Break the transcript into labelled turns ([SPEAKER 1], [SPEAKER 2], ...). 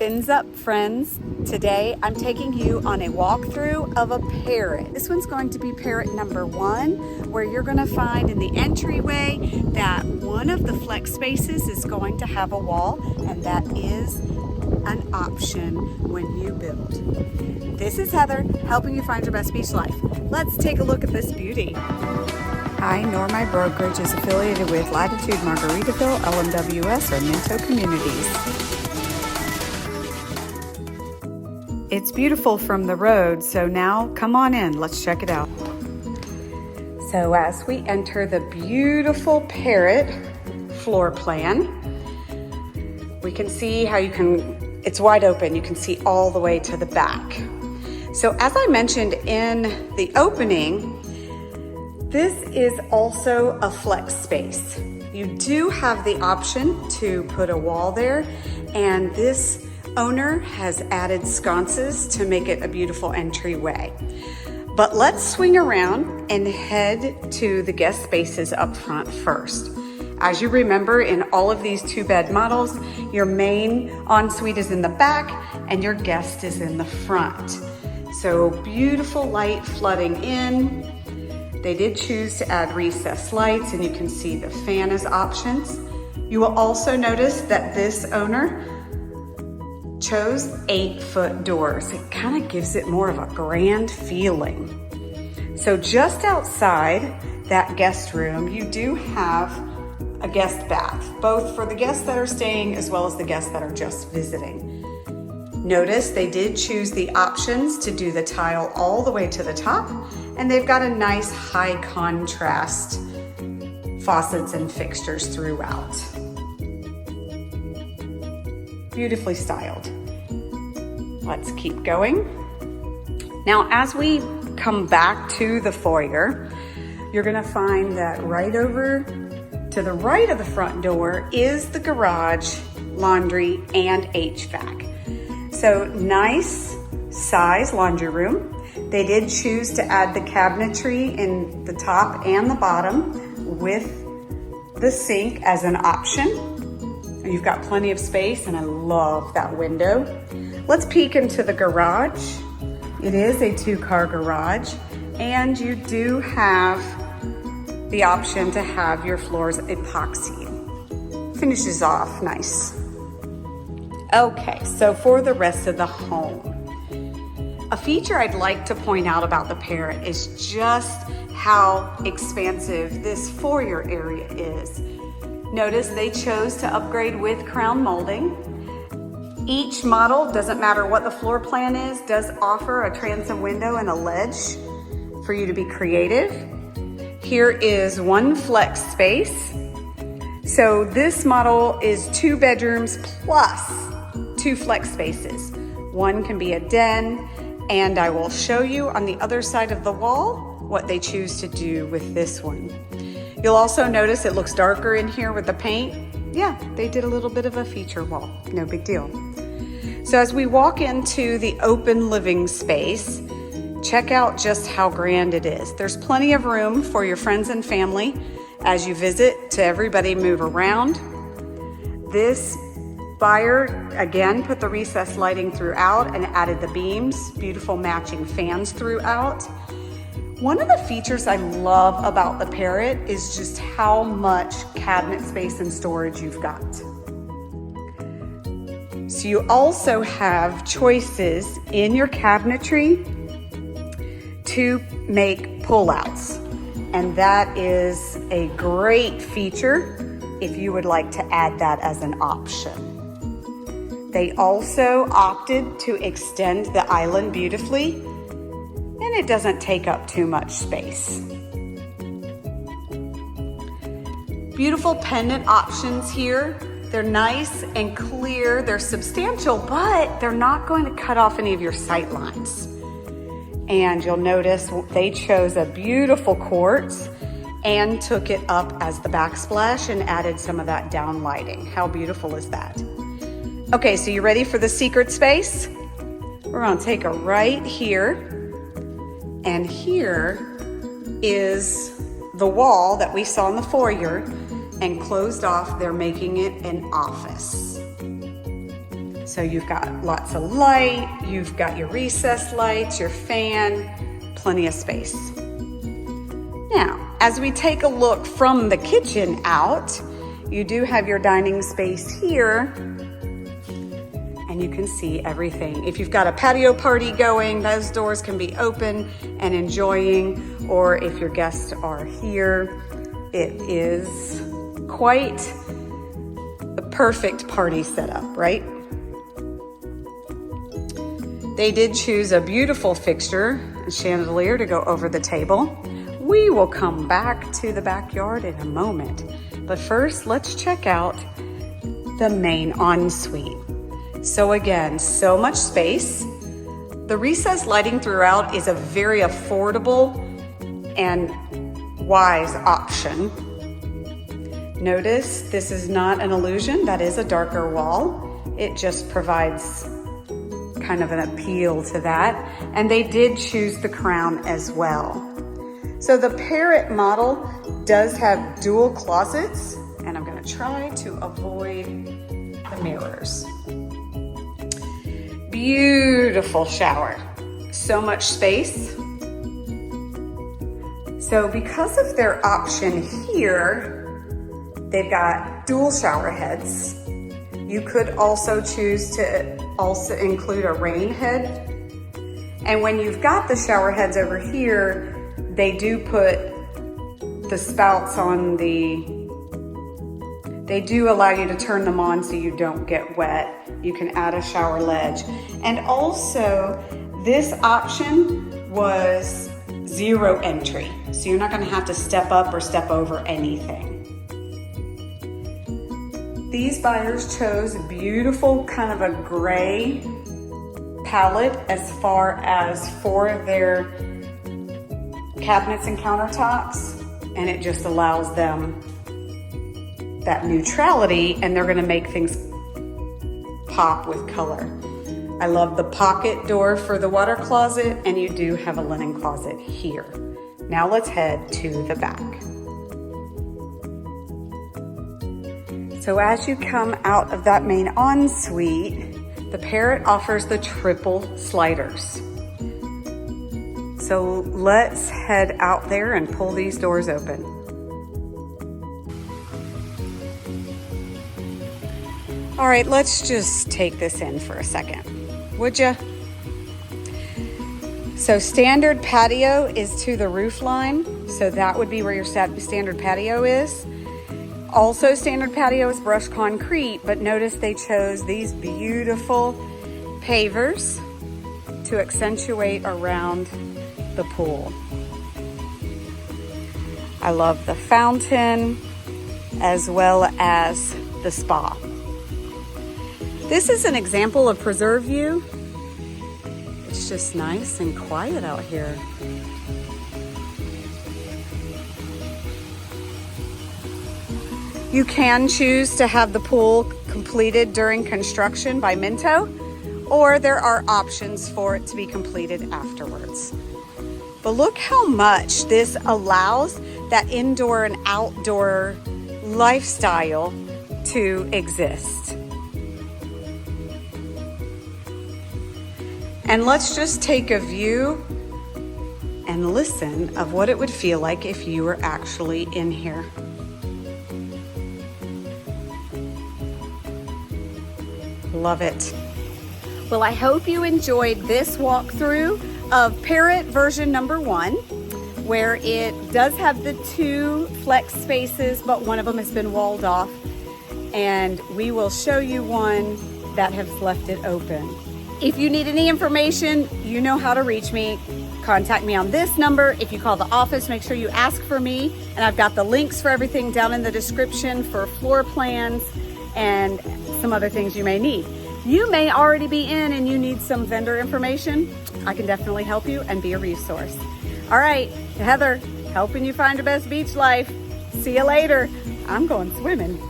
[SPEAKER 1] Fins up, friends. Today I'm taking you on a walkthrough of a Parrot. This one's going to be Parrot number 1, where you're going to find in the entryway that one of the flex spaces is going to have a wall, and that is an option when you build. This is Heather, helping you find your best beach life. Let's take a look at this beauty. I, nor my brokerage, is affiliated with Latitude Margaritaville, LMWS, or Minto Communities. It's beautiful from the road, so now come on in, let's check it out. So as we enter the beautiful Parrot floor plan, we can see how it's wide open, you can see all the way to the back. So as I mentioned in the opening, this is also a flex space. You do have the option to put a wall there, and this owner has added sconces to make it a beautiful entryway. But let's swing around and head to the guest spaces up front first. As you remember, in all of these 2-bed models, your main ensuite is in the back and your guest is in the front. So beautiful light flooding in. They did choose to add recessed lights, and you can see the fan as options. You will also notice that this owner chose 8-foot doors. It kind of gives it more of a grand feeling. So just outside that guest room, you do have a guest bath, both for the guests that are staying as well as the guests that are just visiting. Notice they did choose the options to do the tile all the way to the top, and they've got a nice high contrast faucets and fixtures throughout. Beautifully styled. Let's keep going. Now, as we come back to the foyer, you're gonna find that right over to the right of the front door is the garage, laundry, and HVAC. So nice size laundry room. They did choose to add the cabinetry in the top and the bottom with the sink as an option. You've got plenty of space, and I love that window. Let's peek into the garage. It is a 2-car garage, and you do have the option to have your floors epoxy. Finishes off nice. Okay, so for the rest of the home, a feature I'd like to point out about the Parrot is just how expansive this foyer area is. Notice they chose to upgrade with crown molding. Each model, doesn't matter what the floor plan is, does offer a transom window and a ledge for you to be creative. Here is one flex space. So this model is 2 bedrooms plus 2 flex spaces. One can be a den, and I will show you on the other side of the wall what they choose to do with this one. You'll also notice it looks darker in here with the paint. Yeah, they did a little bit of a feature wall, no big deal. So as we walk into the open living space, check out just how grand it is. There's plenty of room for your friends and family as you visit to everybody move around. This buyer, again, put the recessed lighting throughout and added the beams, beautiful matching fans throughout. One of the features I love about the Parrot is just how much cabinet space and storage you've got. So you also have choices in your cabinetry to make pullouts, and that is a great feature if you would like to add that as an option. They also opted to extend the island beautifully, and it doesn't take up too much space. Beautiful pendant options here. They're nice and clear, they're substantial, but they're not going to cut off any of your sight lines. And you'll notice they chose a beautiful quartz and took it up as the backsplash and added some of that down lighting. How beautiful is that? Okay, so you ready for the secret space? We're gonna take a right here, and here is the wall that we saw in the foyer, and closed off, they're making it an office. So you've got lots of light, you've got your recessed lights, your fan, plenty of space. Now, as we take a look from the kitchen out, you do have your dining space here, and you can see everything. If you've got a patio party going, those doors can be open and enjoying, or if your guests are here, it is quite the perfect party setup, right? They did choose a beautiful fixture, a chandelier to go over the table. We will come back to the backyard in a moment, but first let's check out the main ensuite. So again, so much space. The recessed lighting throughout is a very affordable and wise option. Notice this is not an illusion, that is a darker wall. It just provides kind of an appeal to that. And they did choose the crown as well. So the Parrot model does have dual closets, and I'm gonna try to avoid the mirrors. Beautiful shower, so much space. So because of their option here, they've got dual shower heads. You could also choose to also include a rain head. And when you've got the shower heads over here, they do put the spouts on they do allow you to turn them on so you don't get wet. You can add a shower ledge. And also, this option was 0 entry. So you're not gonna have to step up or step over anything. These buyers chose a beautiful kind of a gray palette as far as for their cabinets and countertops, and it just allows them that neutrality, and they're gonna make things pop with color. I love the pocket door for the water closet, and you do have a linen closet here. Now let's head to the back. So as you come out of that main ensuite, the Parrot offers the triple sliders. So let's head out there and pull these doors open. All right, let's just take this in for a second, would ya? So standard patio is to the roof line, so that would be where your standard patio is. Also standard patio is brushed concrete, but notice they chose these beautiful pavers to accentuate around the pool. I love the fountain as well as the spa. This is an example of preserve view. It's just nice and quiet out here. You can choose to have the pool completed during construction by Minto, or there are options for it to be completed afterwards. But look how much this allows that indoor and outdoor lifestyle to exist. And let's just take a view and listen of what it would feel like if you were actually in here. Love it. Well, I hope you enjoyed this walkthrough of Parrot version number 1, where it does have the 2 flex spaces, but one of them has been walled off. And we will show you one that has left it open. If you need any information, you know how to reach me. Contact me on this number. If you call the office, make sure you ask for me. And I've got the links for everything down in the description for floor plans and some other things you may need. You may already be in and you need some vendor information. I can definitely help you and be a resource. All right, Heather, helping you find your best beach life. See you later. I'm going swimming.